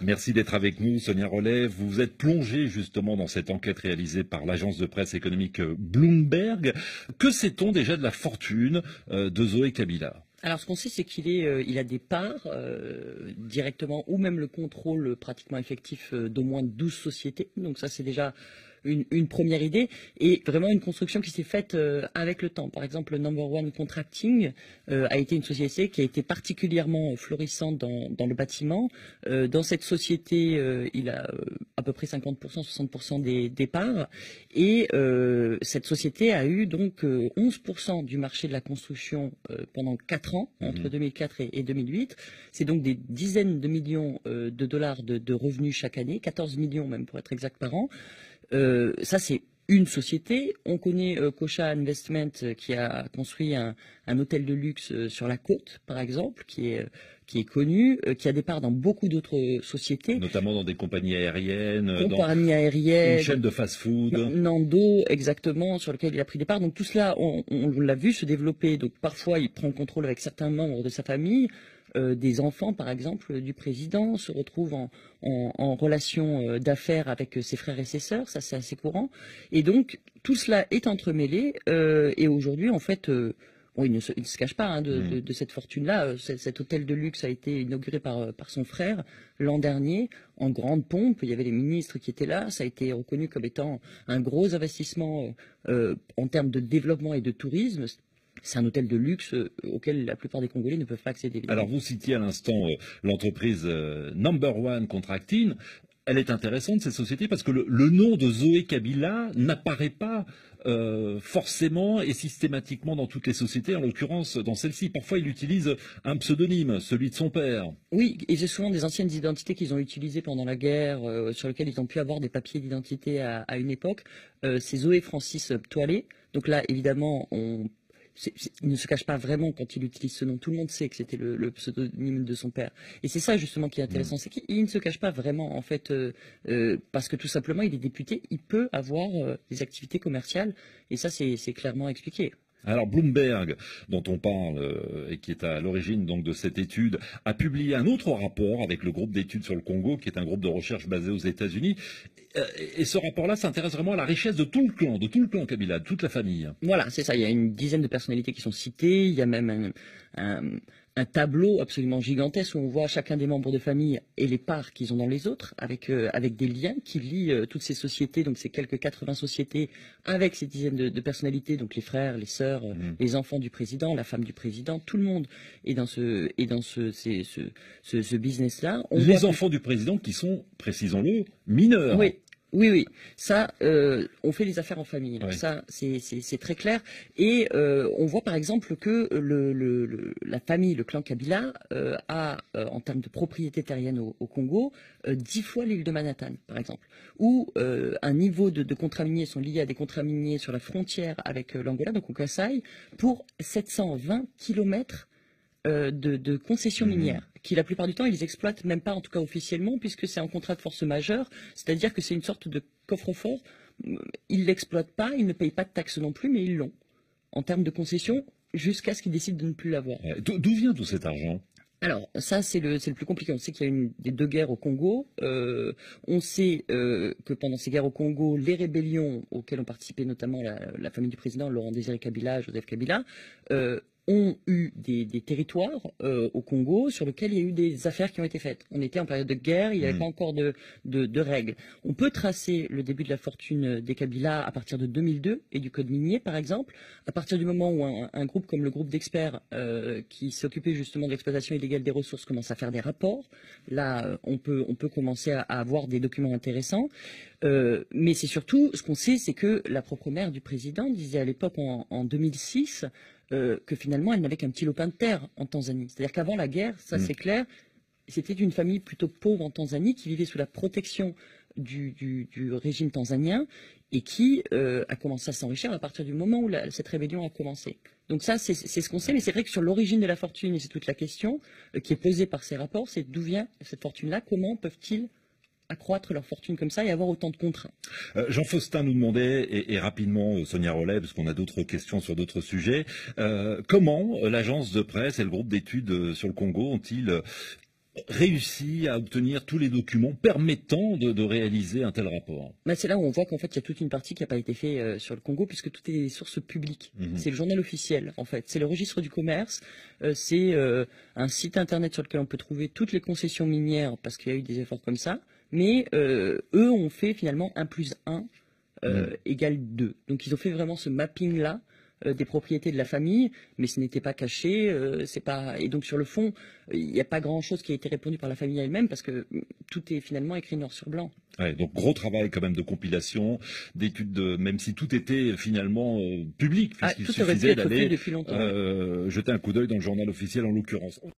Merci d'être avec nous, Sonia Rollet. Vous vous êtes plongée justement dans cette enquête réalisée par l'agence de presse économique Bloomberg. Que sait-on déjà de la fortune de Zoé Kabila? Alors, ce qu'on sait, c'est il a des parts directement ou même le contrôle pratiquement effectif d'au moins 12 sociétés. Donc ça, c'est déjà une première idée et vraiment une construction qui s'est faite avec le temps. Par exemple, le Number One Contracting a été une société qui a été particulièrement florissante dans le bâtiment. Dans cette société, il a à peu près 50%, 60% des parts et cette société a eu donc 11% du marché de la construction pendant 4 ans, entre 2004 et 2008. C'est donc des dizaines de millions de dollars de revenus chaque année, 14 millions même pour être exact par an. Ça, c'est une société. On connaît Kocha Investment qui a construit un hôtel de luxe sur la côte, par exemple, qui est connu, qui a des parts dans beaucoup d'autres sociétés. Notamment dans des compagnies aériennes, une chaîne de fast-food. Nando, exactement, sur lequel il a pris des parts. Donc tout cela, on l'a vu se développer. Donc parfois, il prend le contrôle avec certains membres de sa famille. Des enfants, par exemple, du président se retrouvent en relation d'affaires avec ses frères et ses sœurs, ça c'est assez courant. Et donc, tout cela est entremêlé, et aujourd'hui, en fait, bon, il ne se cache pas de cette fortune-là. Cet hôtel de luxe a été inauguré par son frère l'an dernier, en grande pompe. Il y avait les ministres qui étaient là. Ça a été reconnu comme étant un gros investissement en termes de développement et de tourisme. C'est un hôtel de luxe auquel la plupart des Congolais ne peuvent pas accéder, évidemment. Alors, vous citiez à l'instant l'entreprise Number One Contracting. Elle est intéressante, cette société, parce que le nom de Zoé Kabila n'apparaît pas forcément et systématiquement dans toutes les sociétés, en l'occurrence dans celle-ci. Parfois, il utilise un pseudonyme, celui de son père. Oui, et c'est souvent des anciennes identités qu'ils ont utilisées pendant la guerre, sur lesquelles ils ont pu avoir des papiers d'identité à une époque. C'est Zoé Francis Toilé. Donc là, évidemment, il ne se cache pas vraiment quand il utilise ce nom. Tout le monde sait que c'était le pseudonyme de son père. Et c'est ça justement qui est intéressant, c'est qu'il ne se cache pas vraiment en fait, parce que tout simplement il est député, il peut avoir des activités commerciales et ça c'est clairement expliqué. Alors Bloomberg, dont on parle et qui est à l'origine donc de cette étude, a publié un autre rapport avec le groupe d'études sur le Congo, qui est un groupe de recherche basé aux États-Unis. Et ce rapport-là s'intéresse vraiment à la richesse de tout le clan Kabila, de toute la famille. Voilà, c'est ça. Il y a une dizaine de personnalités qui sont citées. Il y a même un tableau absolument gigantesque où on voit chacun des membres de famille et les parts qu'ils ont dans les autres, avec des liens qui lient toutes ces sociétés, donc ces quelques 80 sociétés, avec ces dizaines de personnalités, donc les frères, les sœurs, les enfants du président, la femme du président, tout le monde est dans ce business-là. Les enfants du président qui sont, précisons-le, mineurs. Oui. Oui. Ça, on fait les affaires en famille. Alors ça, c'est très clair. Et on voit par exemple que la famille, le clan Kabila, a, en termes de propriété terrienne au Congo, 10 fois l'île de Manhattan, par exemple, où un niveau de contrats miniers sont liés à des contrats miniers sur la frontière avec l'Angola, donc au Kasaï, pour 720 kilomètres de concessions minières, qui la plupart du temps ils exploitent même pas, en tout cas officiellement, puisque c'est un contrat de force majeure, c'est-à-dire que c'est une sorte de coffre-fort. Ils l'exploitent pas, ils ne payent pas de taxes non plus, mais ils l'ont en termes de concessions jusqu'à ce qu'ils décident de ne plus l'avoir. D'où vient tout cet argent? Alors ça c'est le plus compliqué. On sait qu'il y a eu des 2 guerres au Congo. On sait que pendant ces guerres au Congo, les rébellions auxquelles ont participé notamment la famille du président Laurent Désiré Kabila, Joseph Kabila, ont eu des territoires au Congo sur lesquels il y a eu des affaires qui ont été faites. On était en période de guerre, il n'y avait pas encore de règles. On peut tracer le début de la fortune des Kabila à partir de 2002 et du code minier, par exemple, à partir du moment où un groupe comme le groupe d'experts qui s'occupait justement de l'exploitation illégale des ressources commence à faire des rapports. Là, on peut commencer à avoir des documents intéressants. Mais c'est surtout, ce qu'on sait, c'est que la propre mère du président disait à l'époque, en 2006, que finalement elle n'avait qu'un petit lopin de terre en Tanzanie. C'est-à-dire qu'avant la guerre, ça c'est clair, c'était une famille plutôt pauvre en Tanzanie qui vivait sous la protection du régime tanzanien et qui a commencé à s'enrichir à partir du moment où cette rébellion a commencé. Donc ça, c'est ce qu'on sait, mais c'est vrai que sur l'origine de la fortune, et c'est toute la question qui est posée par ces rapports, c'est d'où vient cette fortune-là, comment peuvent-ils accroître leur fortune comme ça et avoir autant de contraintes. Jean Faustin nous demandait, et rapidement Sonia Rollet, parce qu'on a d'autres questions sur d'autres sujets, comment l'agence de presse et le groupe d'études sur le Congo ont-ils réussi à obtenir tous les documents permettant de réaliser un tel rapport? Bah, c'est là où on voit qu'en fait, il y a toute une partie qui n'a pas été faite sur le Congo, puisque tout est source publique. Mhm. C'est le journal officiel, en fait. C'est le registre du commerce. C'est un site internet sur lequel on peut trouver toutes les concessions minières, parce qu'il y a eu des efforts comme ça. Mais eux ont fait finalement 1+1 égale 2. Donc ils ont fait vraiment ce mapping-là des propriétés de la famille, mais ce n'était pas caché, c'est pas. Et donc sur le fond, il n'y a pas grand-chose qui a été répondu par la famille elle-même parce que tout est finalement écrit noir sur blanc. Ouais, donc gros travail quand même de compilation, d'études, même si tout était finalement public, puisqu'il Tout aurait pu suffisait être fait d'aller depuis longtemps. jeter un coup d'œil dans le journal officiel en l'occurrence.